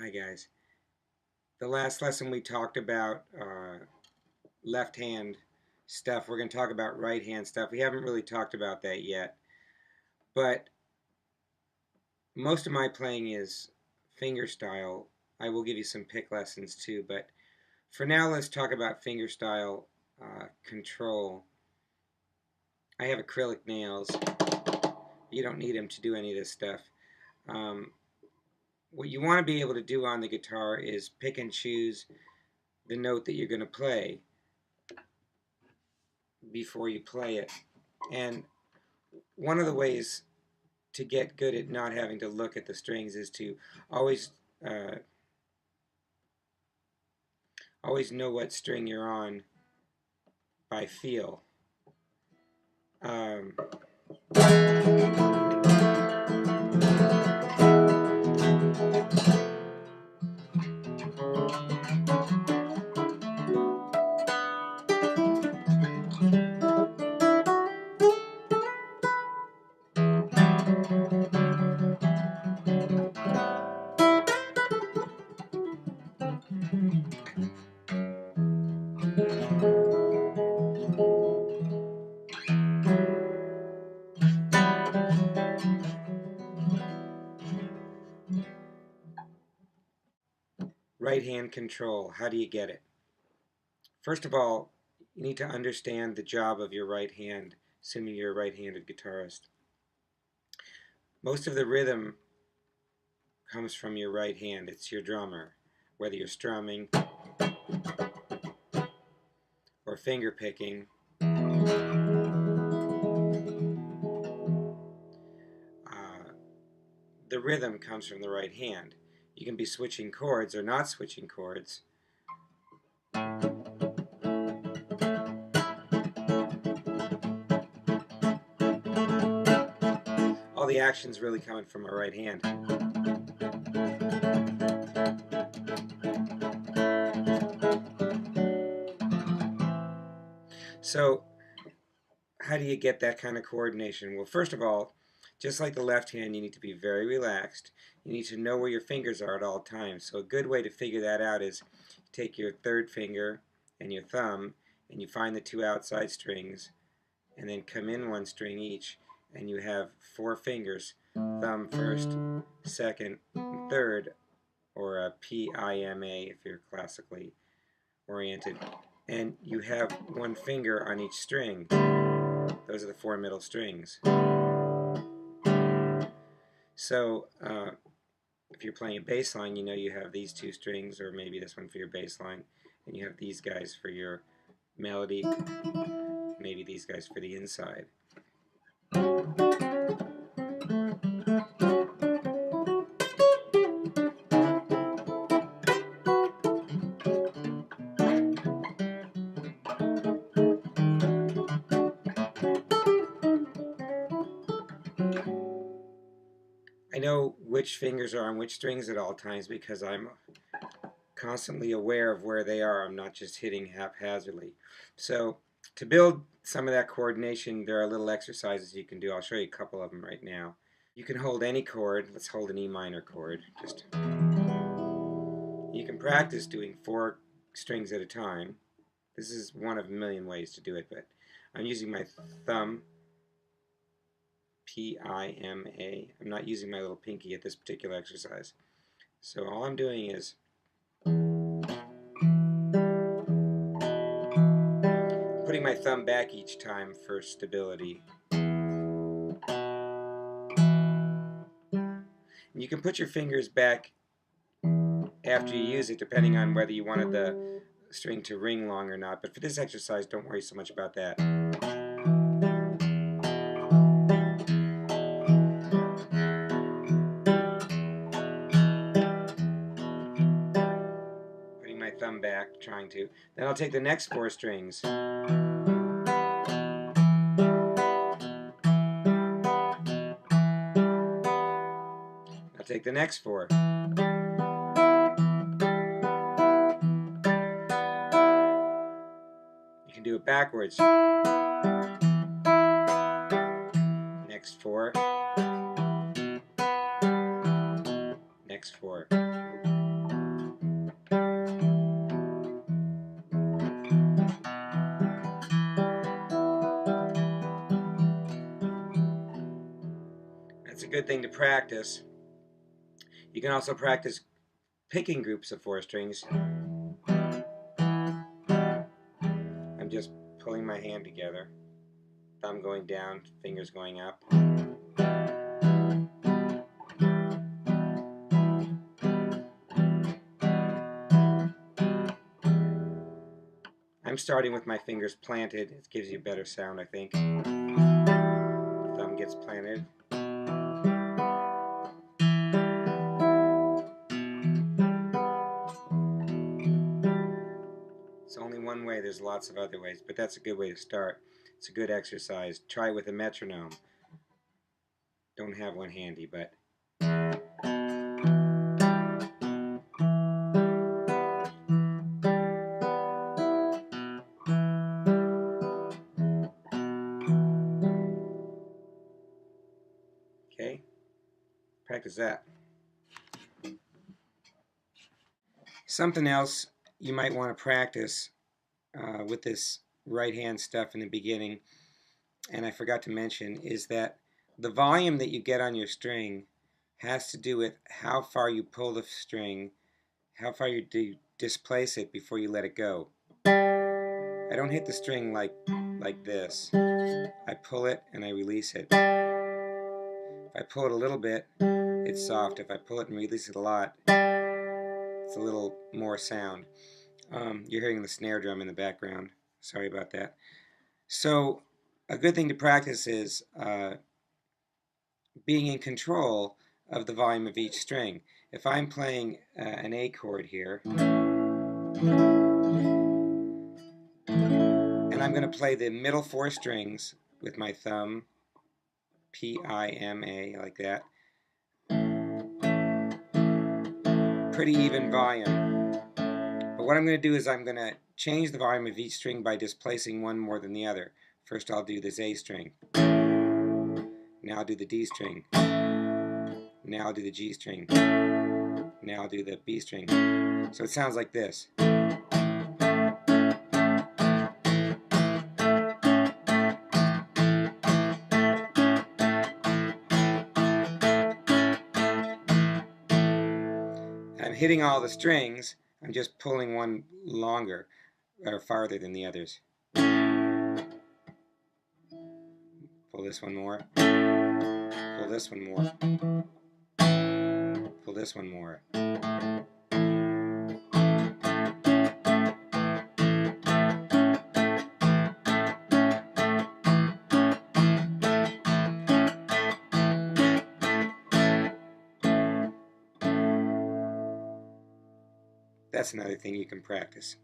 Hi guys. The last lesson we talked about left hand stuff. We're going to talk about right hand stuff. We haven't really talked about that yet. But most of my playing is fingerstyle. I will give you some pick lessons too. But for now, let's talk about fingerstyle control. I have acrylic nails. You don't need them to do any of this stuff. What you want to be able to do on the guitar is pick and choose the note that you're going to play before you play it. And one of the ways to get good at not having to look at the strings is to always know what string you're on by feel. Right hand control, how do you get it? First of all, you need to understand the job of your right hand, assuming you're a right-handed guitarist. Most of the rhythm comes from your right hand. It's your drummer, whether you're strumming or finger picking. The rhythm comes from the right hand. You can be switching chords or not switching chords. All the action's really coming from a right hand. So, how do you get that kind of coordination? Well, first of all, just like the left hand, you need to be very relaxed. You need to know where your fingers are at all times. So a good way to figure that out is take your third finger and your thumb, and you find the two outside strings, and then come in one string each, and you have four fingers, thumb first, second, and third, or a PIMA if you're classically oriented. And you have one finger on each string. Those are the four middle strings. So if you're playing a bass line, you know you have these two strings, or maybe this one for your bass line, and you have these guys for your melody, maybe these guys for the inside. I know which fingers are on which strings at all times because I'm constantly aware of where they are. I'm not just hitting haphazardly. So to build some of that coordination, there are little exercises you can do. I'll show you a couple of them right now. You can hold any chord. Let's hold an E minor chord. You can practice doing 4 strings at a time. This is one of a million ways to do it, but I'm using my thumb, P-I-M-A. I'm not using my little pinky at this particular exercise. So all I'm doing is putting my thumb back each time for stability. And you can put your fingers back after you use it, depending on whether you wanted the string to ring long or not. But for this exercise, don't worry so much about that. Putting my thumb back, trying to. Then I'll take the next 4 strings. I'll take the next 4. You can do it backwards. Next 4. Next 4. good thing to practice. You can also practice picking groups of 4 strings. I'm just pulling my hand together, thumb going down, fingers going up. I'm starting with my fingers planted. It gives you a better sound, I think. Thumb gets planted. It's only one way, there's lots of other ways, but that's a good way to start. It's a good exercise. Try it with a metronome. Don't have one handy, but okay, practice that. Something else you might want to practice with this right hand stuff in the beginning, and I forgot to mention, is that the volume that you get on your string has to do with how far you pull the string, how far you displace it before you let it go. I don't hit the string like this. I pull it and I release it. If I pull it a little bit, it's soft. If I pull it and release it a lot, it's a little more sound. You're hearing the snare drum in the background. Sorry about that. So a good thing to practice is being in control of the volume of each string. If I'm playing an A chord here, and I'm going to play the middle 4 strings with my thumb, P-I-M-A, like that. Pretty even volume. But what I'm going to do is I'm going to change the volume of each string by displacing one more than the other. First I'll do this A string. Now I'll do the D string. Now I'll do the G string. Now I'll do the B string. So it sounds like this. I'm hitting all the strings, I'm just pulling one longer or farther than the others. Pull this one more. Pull this one more. Pull this one more. That's another thing you can practice.